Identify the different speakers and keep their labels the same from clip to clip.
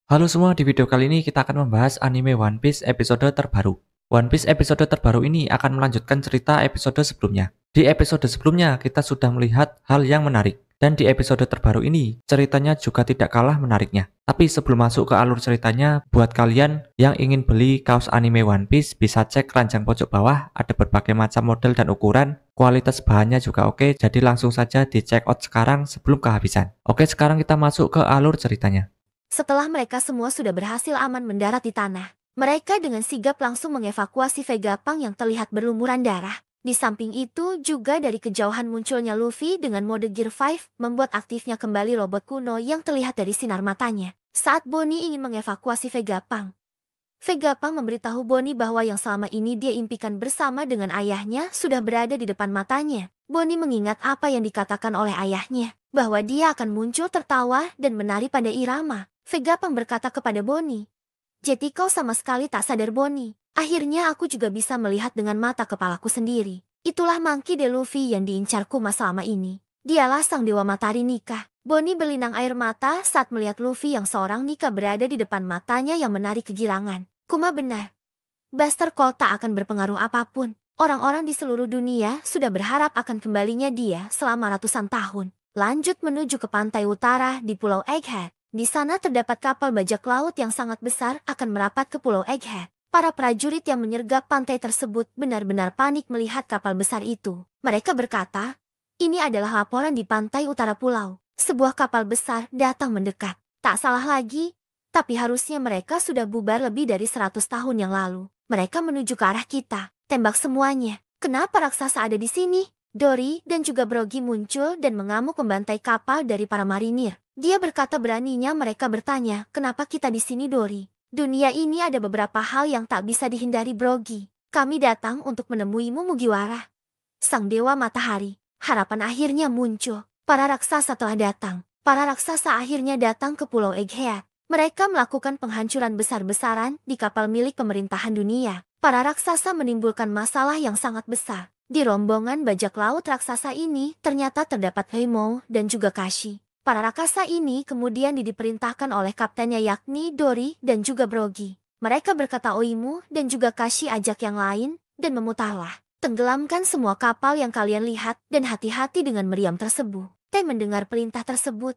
Speaker 1: Halo semua, di video kali ini kita akan membahas anime One Piece episode terbaru. One Piece episode terbaru ini akan melanjutkan cerita episode sebelumnya. Di episode sebelumnya kita sudah melihat hal yang menarik. Dan di episode terbaru ini, ceritanya juga tidak kalah menariknya. Tapi sebelum masuk ke alur ceritanya, buat kalian yang ingin beli kaos anime One Piece, bisa cek ranjang pojok bawah, ada berbagai macam model dan ukuran. Kualitas bahannya juga oke, jadi langsung saja di check out sekarang sebelum kehabisan. Oke, sekarang kita masuk ke alur ceritanya.
Speaker 2: Setelah mereka semua sudah berhasil aman mendarat di tanah, mereka dengan sigap langsung mengevakuasi Vegapunk yang terlihat berlumuran darah. Di samping itu juga dari kejauhan munculnya Luffy dengan mode Gear 5 membuat aktifnya kembali robot kuno yang terlihat dari sinar matanya. Saat Bonnie ingin mengevakuasi Vegapunk, Vegapunk memberitahu Bonnie bahwa yang selama ini dia impikan bersama dengan ayahnya sudah berada di depan matanya. Bonnie mengingat apa yang dikatakan oleh ayahnya, bahwa dia akan muncul tertawa dan menari pada irama. Vegapunk berkata kepada Bonnie, "Jadi kau sama sekali tak sadar Bonnie. Akhirnya aku juga bisa melihat dengan mata kepalaku sendiri. Itulah Monkey D. Luffy yang diincarku selama ini. Dialah sang dewa matahari nikah." Bonnie berlinang air mata saat melihat Luffy yang seorang nikah berada di depan matanya yang menari kegirangan. Kuma benar. Buster Call tak akan berpengaruh apapun. Orang-orang di seluruh dunia sudah berharap akan kembalinya dia selama ratusan tahun. Lanjut menuju ke pantai utara di Pulau Egghead. Di sana terdapat kapal bajak laut yang sangat besar akan merapat ke Pulau Egghead. Para prajurit yang menyergap pantai tersebut benar-benar panik melihat kapal besar itu. Mereka berkata, "Ini adalah laporan di pantai utara pulau. Sebuah kapal besar datang mendekat." Tak salah lagi, tapi harusnya mereka sudah bubar lebih dari 100 tahun yang lalu. Mereka menuju ke arah kita. Tembak semuanya. Kenapa raksasa ada di sini? Dory dan juga Brogy muncul dan mengamuk membantai kapal dari para marinir. Dia berkata beraninya mereka bertanya, "Kenapa kita di sini, Dory? Dunia ini ada beberapa hal yang tak bisa dihindari, Brogy. Kami datang untuk menemuimu, Mugiwara." Sang dewa matahari. Harapan akhirnya muncul. Para raksasa telah datang. Para raksasa akhirnya datang ke Pulau Egghead. Mereka melakukan penghancuran besar-besaran di kapal milik pemerintahan dunia. Para raksasa menimbulkan masalah yang sangat besar. Di rombongan bajak laut raksasa ini ternyata terdapat Heimo dan juga Kashi. Para raksasa ini kemudian diperintahkan oleh kaptennya yakni Dory dan juga Brogy. Mereka berkata Oimu dan juga Kashi ajak yang lain dan memutarlah. Tenggelamkan semua kapal yang kalian lihat dan hati-hati dengan meriam tersebut. Mendengar perintah tersebut,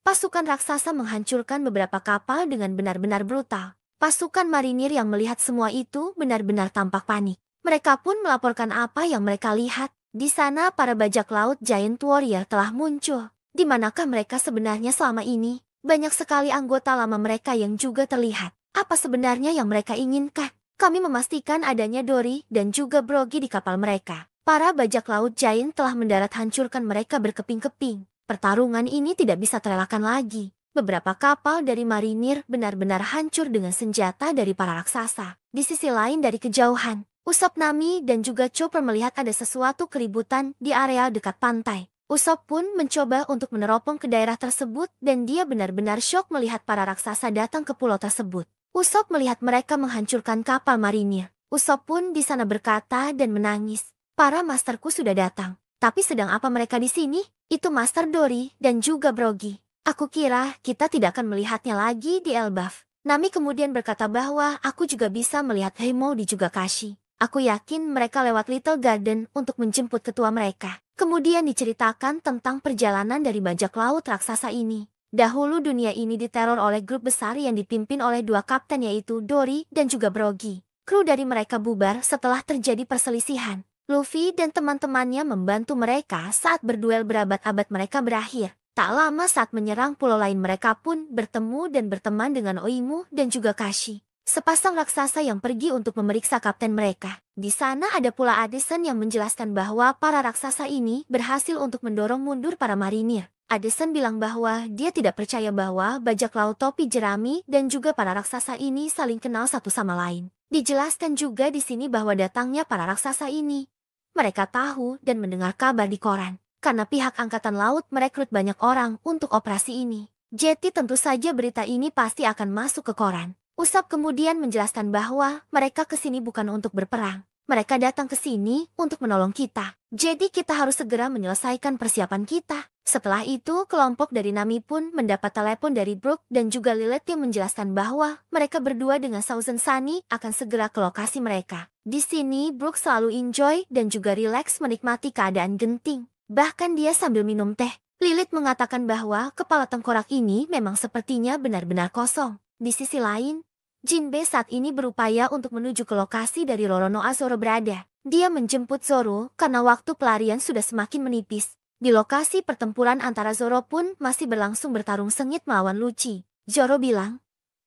Speaker 2: pasukan raksasa menghancurkan beberapa kapal dengan benar-benar brutal. Pasukan marinir yang melihat semua itu benar-benar tampak panik. Mereka pun melaporkan apa yang mereka lihat. Di sana para bajak laut Giant Warrior telah muncul. Di manakah mereka sebenarnya selama ini? Banyak sekali anggota lama mereka yang juga terlihat. Apa sebenarnya yang mereka inginkan? Kami memastikan adanya Dory dan juga Brogy di kapal mereka. Para bajak laut Giant telah mendarat hancurkan mereka berkeping-keping. Pertarungan ini tidak bisa terelakkan lagi. Beberapa kapal dari marinir benar-benar hancur dengan senjata dari para raksasa. Di sisi lain dari kejauhan, Usopp, Nami dan juga Chopper melihat ada sesuatu keributan di area dekat pantai. Usopp pun mencoba untuk meneropong ke daerah tersebut dan dia benar-benar syok melihat para raksasa datang ke pulau tersebut. Usopp melihat mereka menghancurkan kapal marinir. Usopp pun di sana berkata dan menangis. Para masterku sudah datang. Tapi sedang apa mereka di sini? Itu Master Dory dan juga Brogy. Aku kira kita tidak akan melihatnya lagi di Elbaf. Nami kemudian berkata bahwa aku juga bisa melihat Heimo di juga Kashi. Aku yakin mereka lewat Little Garden untuk menjemput ketua mereka. Kemudian diceritakan tentang perjalanan dari bajak laut raksasa ini. Dahulu dunia ini diteror oleh grup besar yang dipimpin oleh dua kapten yaitu Dory dan juga Brogy. Kru dari mereka bubar setelah terjadi perselisihan. Luffy dan teman-temannya membantu mereka saat berduel berabad-abad mereka berakhir. Tak lama saat menyerang pulau lain mereka pun bertemu dan berteman dengan Oimu dan juga Kashi. Sepasang raksasa yang pergi untuk memeriksa kapten mereka. Di sana ada pula Addison yang menjelaskan bahwa para raksasa ini berhasil untuk mendorong mundur para marinir. Addison bilang bahwa dia tidak percaya bahwa bajak laut topi jerami dan juga para raksasa ini saling kenal satu sama lain. Dijelaskan juga di sini bahwa datangnya para raksasa ini, mereka tahu dan mendengar kabar di koran. Karena pihak angkatan laut merekrut banyak orang untuk operasi ini. Jadi tentu saja berita ini pasti akan masuk ke koran. Usopp kemudian menjelaskan bahwa mereka kesini bukan untuk berperang. Mereka datang ke sini untuk menolong kita. Jadi kita harus segera menyelesaikan persiapan kita. Setelah itu, kelompok dari Nami pun mendapat telepon dari Brooke dan juga Lilith yang menjelaskan bahwa mereka berdua dengan Thousand Sunny akan segera ke lokasi mereka. Di sini, Brooke selalu enjoy dan juga rileks menikmati keadaan genting. Bahkan dia sambil minum teh. Lilith mengatakan bahwa kepala tengkorak ini memang sepertinya benar-benar kosong. Di sisi lain, Jinbe saat ini berupaya untuk menuju ke lokasi dari Roronoa Zoro berada. Dia menjemput Zoro karena waktu pelarian sudah semakin menipis. Di lokasi pertempuran antara Zoro pun masih berlangsung bertarung sengit melawan Lucci. Zoro bilang,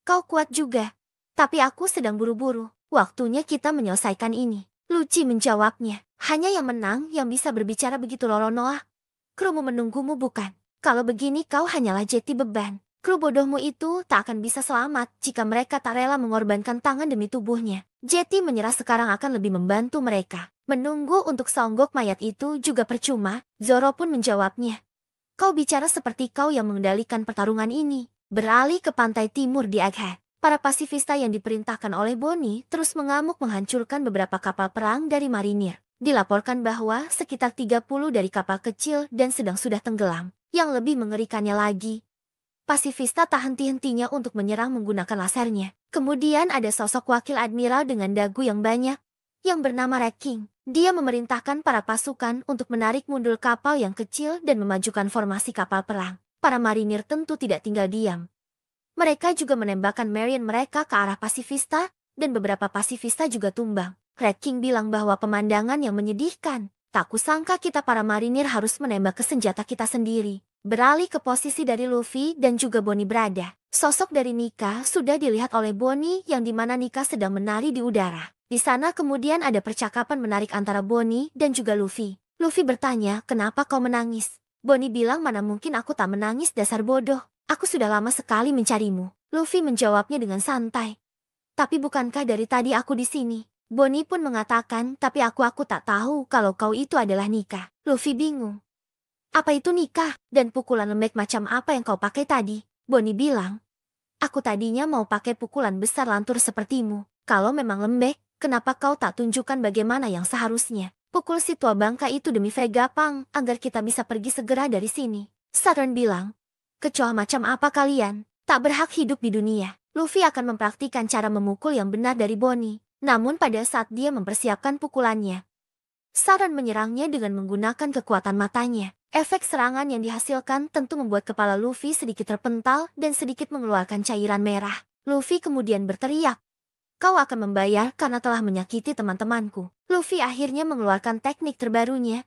Speaker 2: "Kau kuat juga, tapi aku sedang buru-buru. Waktunya kita menyelesaikan ini." Lucci menjawabnya, "Hanya yang menang yang bisa berbicara begitu Roronoa. Krumu menunggumu bukan? Kalau begini kau hanyalah jeti beban. Kru bodohmu itu tak akan bisa selamat jika mereka tak rela mengorbankan tangan demi tubuhnya. Jeti menyerah sekarang akan lebih membantu mereka. Menunggu untuk songgok mayat itu juga percuma." Zoro pun menjawabnya, "Kau bicara seperti kau yang mengendalikan pertarungan ini." Beralih ke pantai timur di Egghead. Para pasifista yang diperintahkan oleh Bonnie terus mengamuk menghancurkan beberapa kapal perang dari marinir. Dilaporkan bahwa sekitar 30 dari kapal kecil dan sedang sudah tenggelam. Yang lebih mengerikannya lagi, pasifista tak henti-hentinya untuk menyerang menggunakan lasernya. Kemudian ada sosok wakil admiral dengan dagu yang banyak, yang bernama Red King. Dia memerintahkan para pasukan untuk menarik mundur kapal yang kecil dan memajukan formasi kapal perang. Para marinir tentu tidak tinggal diam. Mereka juga menembakkan Marion mereka ke arah pasifista, dan beberapa pasifista juga tumbang. Red King bilang bahwa pemandangan yang menyedihkan. Tak kusangka kita para marinir harus menembak ke senjata kita sendiri. Beralih ke posisi dari Luffy dan juga Bonnie berada. Sosok dari Nika sudah dilihat oleh Bonnie yang dimana Nika sedang menari di udara. Di sana kemudian ada percakapan menarik antara Bonnie dan juga Luffy. Luffy bertanya, "Kenapa kau menangis?" Bonnie bilang, "Mana mungkin aku tak menangis, dasar bodoh. Aku sudah lama sekali mencarimu." Luffy menjawabnya dengan santai, "Tapi bukankah dari tadi aku di sini?" Bonnie pun mengatakan, "Tapi aku tak tahu kalau kau itu adalah Nika." Luffy bingung. "Apa itu Nika? Dan pukulan lembek macam apa yang kau pakai tadi?" Bonnie bilang, "Aku tadinya mau pakai pukulan besar lantur sepertimu. Kalau memang lembek, kenapa kau tak tunjukkan bagaimana yang seharusnya? Pukul si tua bangka itu demi Vegapunk agar kita bisa pergi segera dari sini." Saturn bilang, "Kecoa macam apa kalian? Tak berhak hidup di dunia." Luffy akan mempraktikkan cara memukul yang benar dari Bonnie. Namun pada saat dia mempersiapkan pukulannya, Saturn menyerangnya dengan menggunakan kekuatan matanya. Efek serangan yang dihasilkan tentu membuat kepala Luffy sedikit terpental dan sedikit mengeluarkan cairan merah. Luffy kemudian berteriak, "Kau akan membayar karena telah menyakiti teman-temanku." Luffy akhirnya mengeluarkan teknik terbarunya,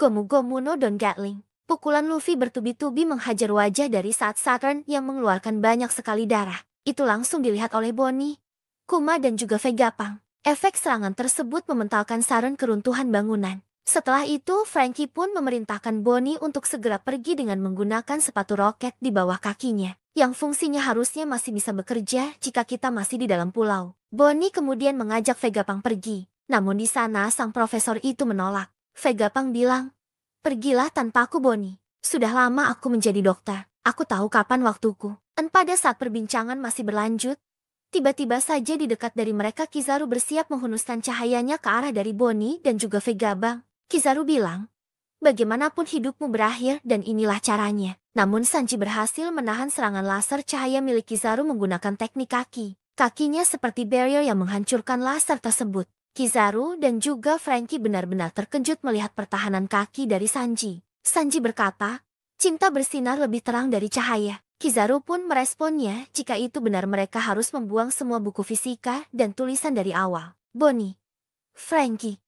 Speaker 2: Gomu Gomu no Don Gatling. Pukulan Luffy bertubi-tubi menghajar wajah dari saat Saturn yang mengeluarkan banyak sekali darah. Itu langsung dilihat oleh Bonnie, Kuma dan juga Vegapunk. Efek serangan tersebut mementalkan Saturn keruntuhan bangunan. Setelah itu, Franky pun memerintahkan Bonnie untuk segera pergi dengan menggunakan sepatu roket di bawah kakinya, yang fungsinya harusnya masih bisa bekerja jika kita masih di dalam pulau. Bonnie kemudian mengajak Vegapunk pergi, namun di sana sang profesor itu menolak. Vegapunk bilang, "Pergilah tanpaku Bonnie. Sudah lama aku menjadi dokter. Aku tahu kapan waktuku." Dan pada saat perbincangan masih berlanjut, tiba-tiba saja di dekat dari mereka Kizaru bersiap menghunuskan cahayanya ke arah dari Bonnie dan juga Vegapunk. Kizaru bilang, "Bagaimanapun hidupmu berakhir dan inilah caranya." Namun Sanji berhasil menahan serangan laser cahaya milik Kizaru menggunakan teknik kaki. Kakinya seperti barrier yang menghancurkan laser tersebut. Kizaru dan juga Franky benar-benar terkejut melihat pertahanan kaki dari Sanji. Sanji berkata, "Cinta bersinar lebih terang dari cahaya." Kizaru pun meresponnya jika itu benar mereka harus membuang semua buku fisika dan tulisan dari awal. Bonnie, Franky,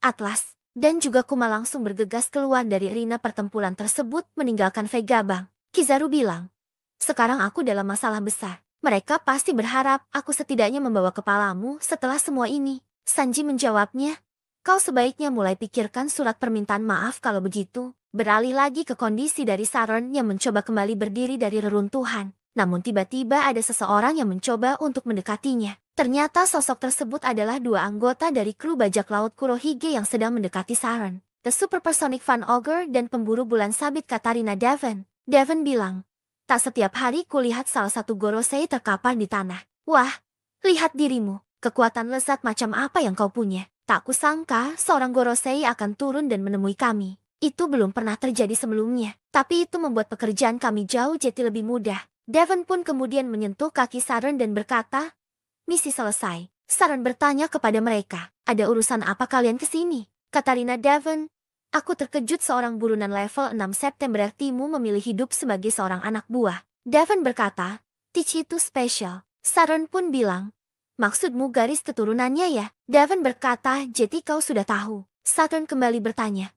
Speaker 2: Atlas, dan juga Kuma langsung bergegas keluar dari arena pertempuran tersebut meninggalkan Vegapunk. Kizaru bilang, "Sekarang aku dalam masalah besar. Mereka pasti berharap aku setidaknya membawa kepalamu setelah semua ini." Sanji menjawabnya, "Kau sebaiknya mulai pikirkan surat permintaan maaf kalau begitu." Beralih lagi ke kondisi dari Saturn yang mencoba kembali berdiri dari reruntuhan. Namun tiba-tiba ada seseorang yang mencoba untuk mendekatinya. Ternyata sosok tersebut adalah dua anggota dari kru bajak laut Kurohige yang sedang mendekati Saturn. The Supersonic Fan Ogre dan pemburu bulan sabit Katarina Devon. Devon bilang, "Tak setiap hari kulihat salah satu Gorosei terkapar di tanah. Wah, lihat dirimu. Kekuatan lezat macam apa yang kau punya?" Tak kusangka seorang Gorosei akan turun dan menemui kami. Itu belum pernah terjadi sebelumnya. Tapi itu membuat pekerjaan kami jauh jadi lebih mudah. Devon pun kemudian menyentuh kaki Sharon dan berkata, "Misi selesai." Sharon bertanya kepada mereka, "Ada urusan apa kalian ke sini?" Katarina Devon, "Aku terkejut seorang burunan level 6 September Timu memilih hidup sebagai seorang anak buah." Devon berkata, "Teach itu spesial." Sharon pun bilang, "Maksudmu garis keturunannya ya?" Devon berkata, "Jadi kau sudah tahu." Sharon kembali bertanya,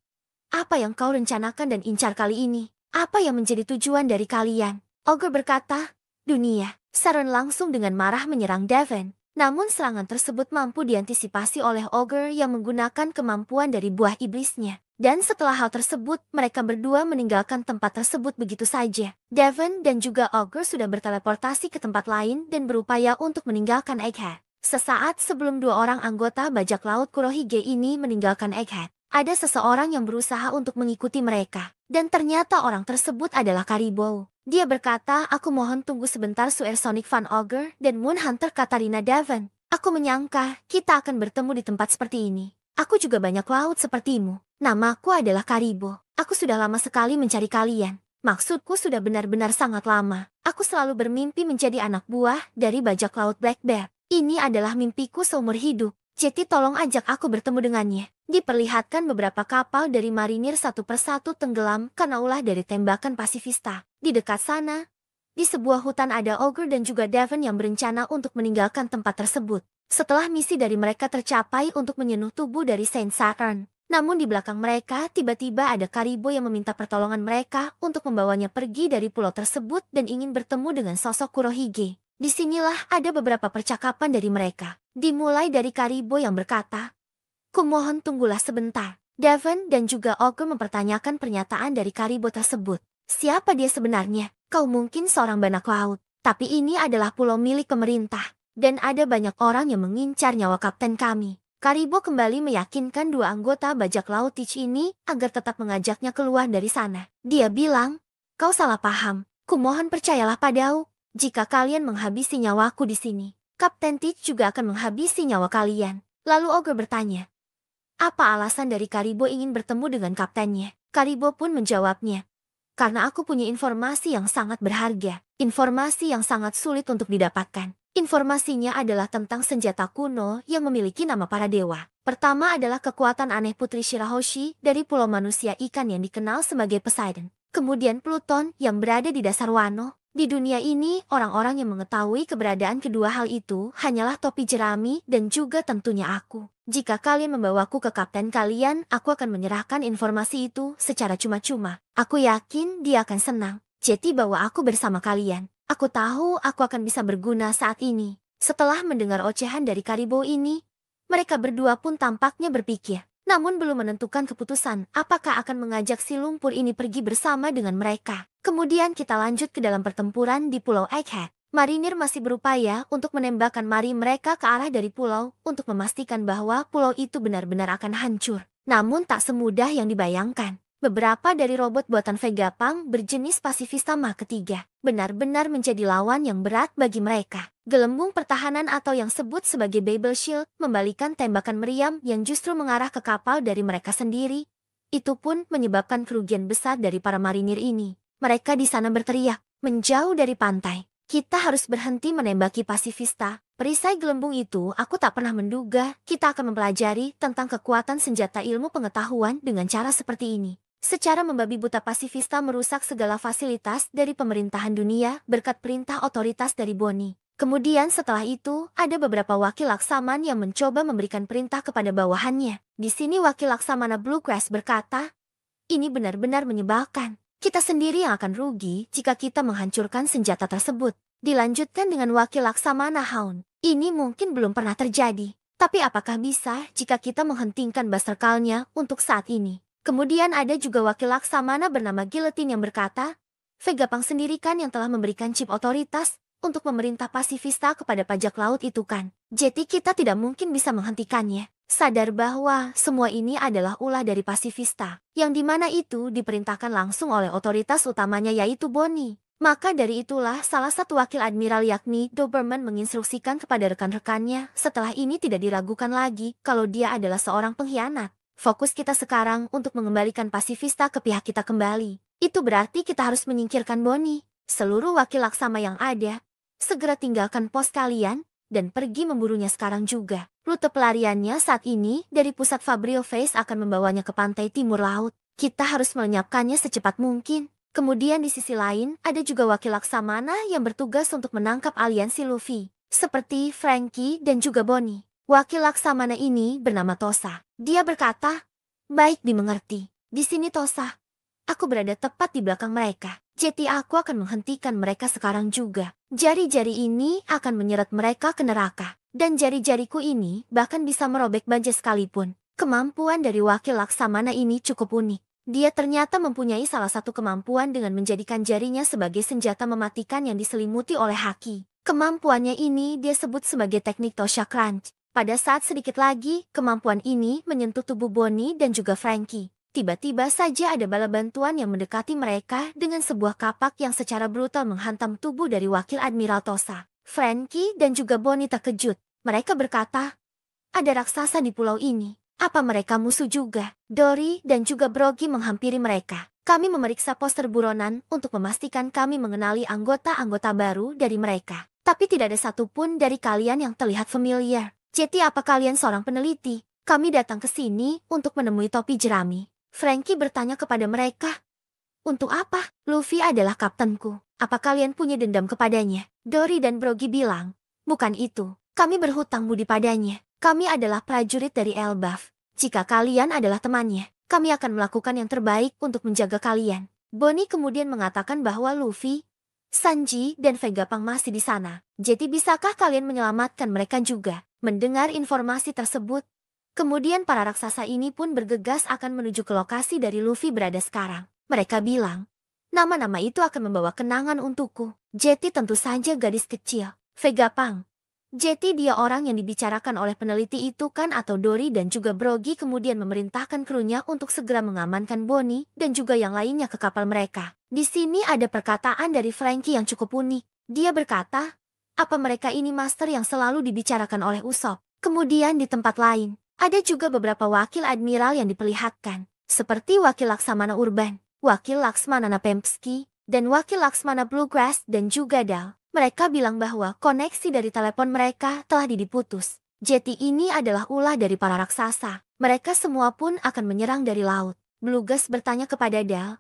Speaker 2: "Apa yang kau rencanakan dan incar kali ini? Apa yang menjadi tujuan dari kalian?" Ogre berkata, "Dunia." Sharon langsung dengan marah menyerang Devon. Namun serangan tersebut mampu diantisipasi oleh Ogre yang menggunakan kemampuan dari buah iblisnya. Dan setelah hal tersebut, mereka berdua meninggalkan tempat tersebut begitu saja. Devon dan juga Ogre sudah berteleportasi ke tempat lain dan berupaya untuk meninggalkan Egghead. Sesaat sebelum dua orang anggota bajak laut Kurohige ini meninggalkan Egghead, ada seseorang yang berusaha untuk mengikuti mereka. Dan ternyata orang tersebut adalah Karibou. Dia berkata, "Aku mohon tunggu sebentar Suer Sonic Van Ogre dan Moon Hunter Katarina Devon. Aku menyangka kita akan bertemu di tempat seperti ini. Aku juga banyak laut sepertimu. Namaku adalah Karibou. Aku sudah lama sekali mencari kalian. Maksudku sudah benar-benar sangat lama. Aku selalu bermimpi menjadi anak buah dari bajak laut Black Bear. Ini adalah mimpiku seumur hidup. Jadi tolong ajak aku bertemu dengannya." Diperlihatkan beberapa kapal dari marinir satu persatu tenggelam karena ulah dari tembakan pasifista. Di dekat sana, di sebuah hutan ada Ogre dan juga Devon yang berencana untuk meninggalkan tempat tersebut. Setelah misi dari mereka tercapai untuk menyenuh tubuh dari Saint Saturn. Namun di belakang mereka tiba-tiba ada Karibou yang meminta pertolongan mereka untuk membawanya pergi dari pulau tersebut dan ingin bertemu dengan sosok Kurohige. Disinilah ada beberapa percakapan dari mereka. Dimulai dari Karibou yang berkata, "Kumohon tunggulah sebentar." Devon dan juga Ogre mempertanyakan pernyataan dari Karibou tersebut. "Siapa dia sebenarnya? Kau mungkin seorang banak laut. Tapi ini adalah pulau milik pemerintah. Dan ada banyak orang yang mengincar nyawa kapten kami." Karibou kembali meyakinkan dua anggota bajak laut Teach ini agar tetap mengajaknya keluar dari sana. Dia bilang, "Kau salah paham. Kumohon percayalah padaku. Jika kalian menghabisi nyawaku di sini, Kapten Teach juga akan menghabisi nyawa kalian." Lalu Ogre bertanya, apa alasan dari Karibou ingin bertemu dengan kaptennya? Karibou pun menjawabnya, "Karena aku punya informasi yang sangat berharga. Informasi yang sangat sulit untuk didapatkan. Informasinya adalah tentang senjata kuno yang memiliki nama para dewa. Pertama adalah kekuatan aneh Putri Shirahoshi dari Pulau Manusia Ikan yang dikenal sebagai Poseidon. Kemudian Pluton yang berada di dasar Wano. Di dunia ini, orang-orang yang mengetahui keberadaan kedua hal itu hanyalah topi jerami dan juga tentunya aku. Jika kalian membawaku ke kapten kalian, aku akan menyerahkan informasi itu secara cuma-cuma. Aku yakin dia akan senang. Jadi bawa aku bersama kalian. Aku tahu aku akan bisa berguna saat ini." Setelah mendengar ocehan dari Karibou ini, mereka berdua pun tampaknya berpikir, namun belum menentukan keputusan apakah akan mengajak si lumpur ini pergi bersama dengan mereka. Kemudian kita lanjut ke dalam pertempuran di Pulau Egghead. Marinir masih berupaya untuk menembakkan mari mereka ke arah dari pulau untuk memastikan bahwa pulau itu benar-benar akan hancur. Namun tak semudah yang dibayangkan. Beberapa dari robot buatan Vegapunk berjenis pasifista Mach ketiga benar-benar menjadi lawan yang berat bagi mereka. Gelembung pertahanan atau yang sebut sebagai Babel Shield membalikan tembakan meriam yang justru mengarah ke kapal dari mereka sendiri. Itu pun menyebabkan kerugian besar dari para marinir ini. Mereka di sana berteriak, "Menjauh dari pantai. Kita harus berhenti menembaki pasifista." Perisai gelembung itu, aku tak pernah menduga kita akan mempelajari tentang kekuatan senjata ilmu pengetahuan dengan cara seperti ini. Secara membabi buta pasifista merusak segala fasilitas dari pemerintahan dunia berkat perintah otoritas dari Boni. Kemudian setelah itu, ada beberapa wakil laksaman yang mencoba memberikan perintah kepada bawahannya. Di sini wakil laksamana Bluegrass berkata, "Ini benar-benar menyebalkan. Kita sendiri yang akan rugi jika kita menghancurkan senjata tersebut." Dilanjutkan dengan wakil laksamana Hound. "Ini mungkin belum pernah terjadi. Tapi apakah bisa jika kita menghentikan Basterkalnya untuk saat ini?" Kemudian ada juga wakil laksamana bernama Guillotine yang berkata, "Vegapunk sendiri kan yang telah memberikan chip otoritas untuk memerintah pasifista kepada pajak laut itu kan. Jadi kita tidak mungkin bisa menghentikannya." Sadar bahwa semua ini adalah ulah dari pasifista, yang dimana itu diperintahkan langsung oleh otoritas utamanya yaitu Boni. Maka dari itulah salah satu wakil admiral yakni Doberman menginstruksikan kepada rekan-rekannya setelah ini tidak diragukan lagi kalau dia adalah seorang pengkhianat. Fokus kita sekarang untuk mengembalikan pasifista ke pihak kita kembali. Itu berarti kita harus menyingkirkan Bonnie. Seluruh wakil laksama yang ada, segera tinggalkan pos kalian dan pergi memburunya sekarang juga. Rute pelariannya saat ini dari pusat Fabrio Face akan membawanya ke pantai timur laut. Kita harus melenyapkannya secepat mungkin. Kemudian di sisi lain, ada juga wakil laksamana yang bertugas untuk menangkap aliansi Luffy, seperti Frankie dan juga Bonnie. Wakil laksamana ini bernama Tosa. Dia berkata, "Baik, dimengerti. Di sini Tosa. Aku berada tepat di belakang mereka. Jadi aku akan menghentikan mereka sekarang juga. Jari-jari ini akan menyeret mereka ke neraka. Dan jari-jariku ini bahkan bisa merobek baja sekalipun." Kemampuan dari wakil laksamana ini cukup unik. Dia ternyata mempunyai salah satu kemampuan dengan menjadikan jarinya sebagai senjata mematikan yang diselimuti oleh haki. Kemampuannya ini dia sebut sebagai teknik Tosha Crunch. Pada saat sedikit lagi, kemampuan ini menyentuh tubuh Bonnie dan juga Frankie. Tiba-tiba saja ada bala bantuan yang mendekati mereka dengan sebuah kapak yang secara brutal menghantam tubuh dari wakil Admiral Tosa. Frankie dan juga Bonnie terkejut. Mereka berkata, "Ada raksasa di pulau ini. Apa mereka musuh juga?" Dory dan juga Brogy menghampiri mereka. "Kami memeriksa poster buronan untuk memastikan kami mengenali anggota-anggota baru dari mereka. Tapi tidak ada satupun dari kalian yang terlihat familiar. Jadi apa kalian seorang peneliti? Kami datang ke sini untuk menemui topi jerami." Frankie bertanya kepada mereka, "Untuk apa? Luffy adalah kaptenku. Apa kalian punya dendam kepadanya?" Dory dan Brogy bilang, "Bukan itu. Kami berhutang budi padanya. Kami adalah prajurit dari Elbaf. Jika kalian adalah temannya, kami akan melakukan yang terbaik untuk menjaga kalian." Bonnie kemudian mengatakan bahwa Luffy, Sanji, dan Vegapunk masih di sana. "Jadi bisakah kalian menyelamatkan mereka juga?" Mendengar informasi tersebut, kemudian para raksasa ini pun bergegas akan menuju ke lokasi dari Luffy berada sekarang. Mereka bilang, "Nama-nama itu akan membawa kenangan untukku." Jetty tentu saja gadis kecil. Vegapunk. Jetty dia orang yang dibicarakan oleh peneliti itu kan, atau Dory dan juga Brogy kemudian memerintahkan krunya untuk segera mengamankan Bonnie dan juga yang lainnya ke kapal mereka. Di sini ada perkataan dari Frankie yang cukup unik. Dia berkata, "Apa mereka ini master yang selalu dibicarakan oleh Usopp?" Kemudian di tempat lain, ada juga beberapa wakil admiral yang diperlihatkan, seperti wakil Laksamana Urban, wakil Laksmana Pempsky, dan wakil Laksmana Bluegrass dan juga Dal. Mereka bilang bahwa koneksi dari telepon mereka telah diputus. Jetty ini adalah ulah dari para raksasa. Mereka semua pun akan menyerang dari laut. Bluegrass bertanya kepada Dal,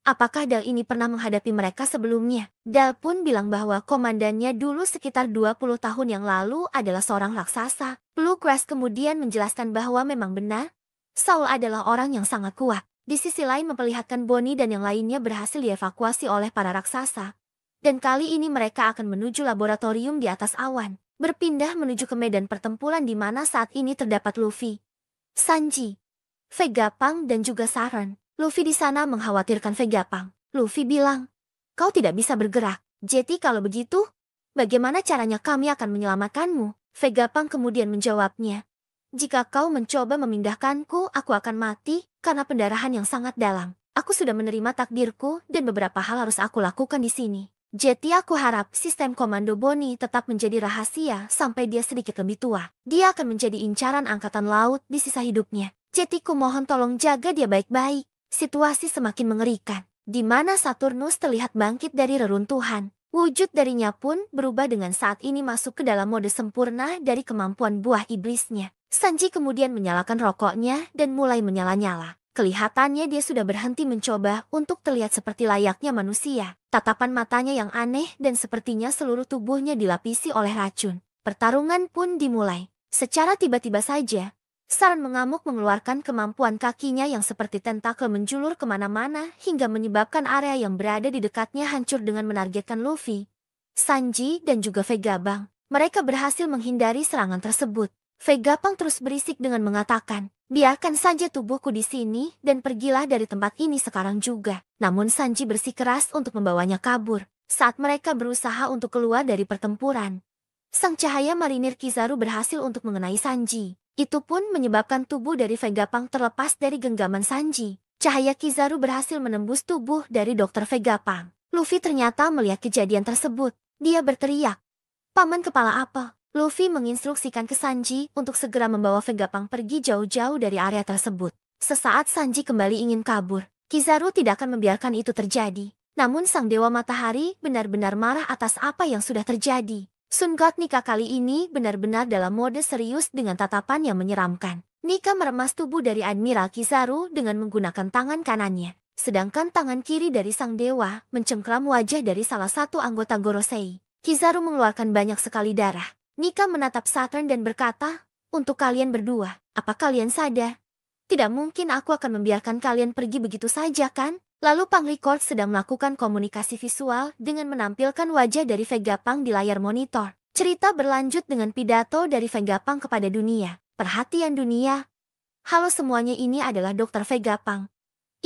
Speaker 2: apakah Dal ini pernah menghadapi mereka sebelumnya? Dal pun bilang bahwa komandannya dulu sekitar 20 tahun yang lalu adalah seorang raksasa. Bluegrass kemudian menjelaskan bahwa memang benar, Saul adalah orang yang sangat kuat. Di sisi lain memperlihatkan Bonnie dan yang lainnya berhasil dievakuasi oleh para raksasa. Dan kali ini mereka akan menuju laboratorium di atas awan, berpindah menuju ke medan pertempuran di mana saat ini terdapat Luffy, Sanji, Vegapunk dan juga Saran. Luffy di sana mengkhawatirkan Vegapunk. Luffy bilang, "Kau tidak bisa bergerak. Jadi kalau begitu, bagaimana caranya kami akan menyelamatkanmu?" Vegapunk kemudian menjawabnya, "Jika kau mencoba memindahkanku, aku akan mati karena pendarahan yang sangat dalam. Aku sudah menerima takdirku dan beberapa hal harus aku lakukan di sini. Jadi aku harap sistem komando Bonnie tetap menjadi rahasia sampai dia sedikit lebih tua. Dia akan menjadi incaran angkatan laut di sisa hidupnya. Jadi ku mohon tolong jaga dia baik-baik." Situasi semakin mengerikan, di mana Saturnus terlihat bangkit dari reruntuhan. Wujud darinya pun berubah dengan saat ini masuk ke dalam mode sempurna dari kemampuan buah iblisnya. Sanji kemudian menyalakan rokoknya dan mulai menyala-nyala. Kelihatannya dia sudah berhenti mencoba untuk terlihat seperti layaknya manusia. Tatapan matanya yang aneh dan sepertinya seluruh tubuhnya dilapisi oleh racun. Pertarungan pun dimulai. Secara tiba-tiba saja, Saran mengamuk mengeluarkan kemampuan kakinya yang seperti tentakel menjulur kemana-mana hingga menyebabkan area yang berada di dekatnya hancur dengan menargetkan Luffy, Sanji dan juga Vegapunk. Mereka berhasil menghindari serangan tersebut. Vegapunk terus berisik dengan mengatakan, "Biarkan saja tubuhku di sini dan pergilah dari tempat ini sekarang juga." Namun Sanji bersikeras untuk membawanya kabur. Saat mereka berusaha untuk keluar dari pertempuran, sang cahaya marinir Kizaru berhasil untuk mengenai Sanji. Itu pun menyebabkan tubuh dari Vegapunk terlepas dari genggaman Sanji. Cahaya Kizaru berhasil menembus tubuh dari Dr. Vegapunk. Luffy ternyata melihat kejadian tersebut. Dia berteriak, "Paman Kepala Apel!" Luffy menginstruksikan ke Sanji untuk segera membawa Vegapunk pergi jauh-jauh dari area tersebut. Sesaat Sanji kembali ingin kabur, Kizaru tidak akan membiarkan itu terjadi. Namun Sang Dewa Matahari benar-benar marah atas apa yang sudah terjadi. Sun God Nika kali ini benar-benar dalam mode serius dengan tatapan yang menyeramkan. Nika meremas tubuh dari Admiral Kizaru dengan menggunakan tangan kanannya. Sedangkan tangan kiri dari Sang Dewa mencengkram wajah dari salah satu anggota Gorosei. Kizaru mengeluarkan banyak sekali darah. Nika menatap Saturn dan berkata, "Untuk kalian berdua, apa kalian sadar? Tidak mungkin aku akan membiarkan kalian pergi begitu saja kan?" Lalu Panglicord sedang melakukan komunikasi visual dengan menampilkan wajah dari Vegapunk di layar monitor. Cerita berlanjut dengan pidato dari Vegapunk kepada dunia. "Perhatian dunia. Halo semuanya, ini adalah Dr. Vegapunk,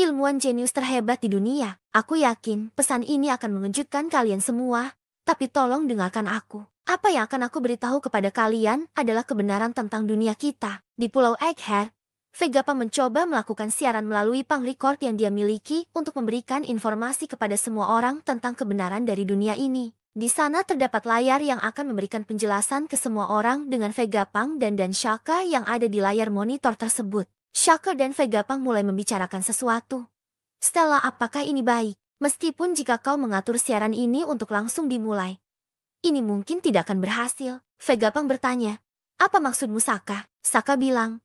Speaker 2: ilmuwan jenius terhebat di dunia. Aku yakin pesan ini akan mengejutkan kalian semua, tapi tolong dengarkan aku. Apa yang akan aku beritahu kepada kalian adalah kebenaran tentang dunia kita." Di Pulau Egghead, Vegapunk mencoba melakukan siaran melalui Panglicord yang dia miliki untuk memberikan informasi kepada semua orang tentang kebenaran dari dunia ini. Di sana terdapat layar yang akan memberikan penjelasan ke semua orang dengan Vegapunk dan Shaka yang ada di layar monitor tersebut. Shaka dan Vegapunk mulai membicarakan sesuatu. "Stella, apakah ini baik? Meskipun jika kau mengatur siaran ini untuk langsung dimulai, ini mungkin tidak akan berhasil." Vegapunk bertanya, "Apa maksudmu, Saka?" Saka bilang,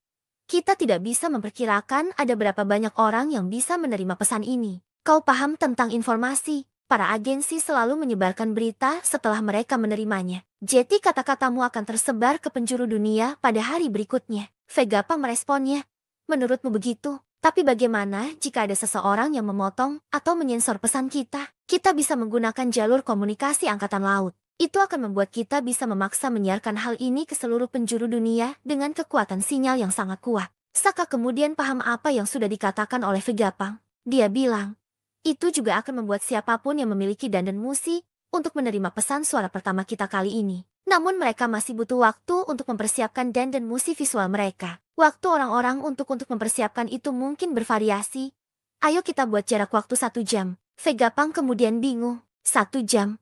Speaker 2: "Kita tidak bisa memperkirakan ada berapa banyak orang yang bisa menerima pesan ini. Kau paham tentang informasi. Para agensi selalu menyebarkan berita setelah mereka menerimanya. Jadi kata-katamu akan tersebar ke penjuru dunia pada hari berikutnya." Vegapunk meresponnya, "Menurutmu begitu? Tapi bagaimana jika ada seseorang yang memotong atau menyensor pesan kita? Kita bisa menggunakan jalur komunikasi angkatan laut. Itu akan membuat kita bisa memaksa menyiarkan hal ini ke seluruh penjuru dunia dengan kekuatan sinyal yang sangat kuat." Saka kemudian paham apa yang sudah dikatakan oleh Vegapunk. Dia bilang, "Itu juga akan membuat siapapun yang memiliki dandan musi untuk menerima pesan suara pertama kita kali ini. Namun mereka masih butuh waktu untuk mempersiapkan dandan musi visual mereka. Waktu orang-orang untuk mempersiapkan itu mungkin bervariasi. Ayo kita buat jarak waktu 1 jam. Vegapunk kemudian bingung. 1 jam?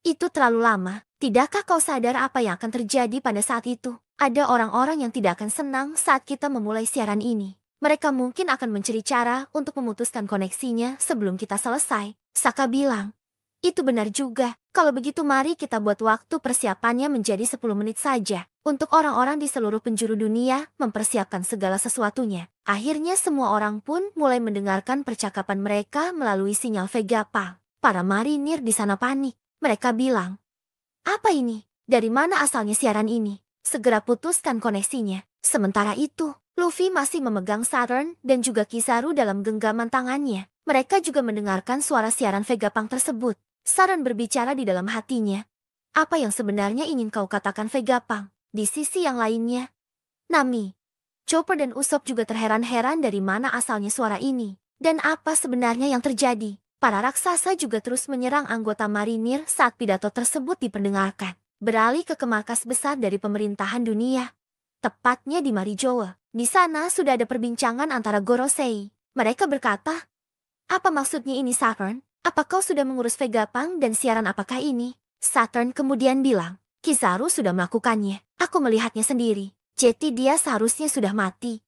Speaker 2: Itu terlalu lama. Tidakkah kau sadar apa yang akan terjadi pada saat itu? Ada orang-orang yang tidak akan senang saat kita memulai siaran ini. Mereka mungkin akan mencari cara untuk memutuskan koneksinya sebelum kita selesai." Saka bilang, "Itu benar juga. Kalau begitu mari kita buat waktu persiapannya menjadi 10 menit saja. Untuk orang-orang di seluruh penjuru dunia mempersiapkan segala sesuatunya." Akhirnya semua orang pun mulai mendengarkan percakapan mereka melalui sinyal Vegapunk. Para marinir di sana panik. Mereka bilang, "Apa ini? Dari mana asalnya siaran ini? Segera putuskan koneksinya." Sementara itu, Luffy masih memegang Saturn dan juga Kizaru dalam genggaman tangannya. Mereka juga mendengarkan suara siaran Vegapunk tersebut. Saturn berbicara di dalam hatinya. "Apa yang sebenarnya ingin kau katakan, Vegapunk?" Di sisi yang lainnya, Nami, Chopper dan Usopp juga terheran-heran dari mana asalnya suara ini. Dan apa sebenarnya yang terjadi? Para raksasa juga terus menyerang anggota marinir saat pidato tersebut diperdengarkan. Beralih ke markas besar dari pemerintahan dunia, tepatnya di Marijoa. Di sana sudah ada perbincangan antara Gorosei. Mereka berkata, "Apa maksudnya ini, Saturn? Apa kau sudah mengurus Vegapunk dan siaran apakah ini?" Saturn kemudian bilang, "Kizaru sudah melakukannya. Aku melihatnya sendiri. Jadi dia seharusnya sudah mati."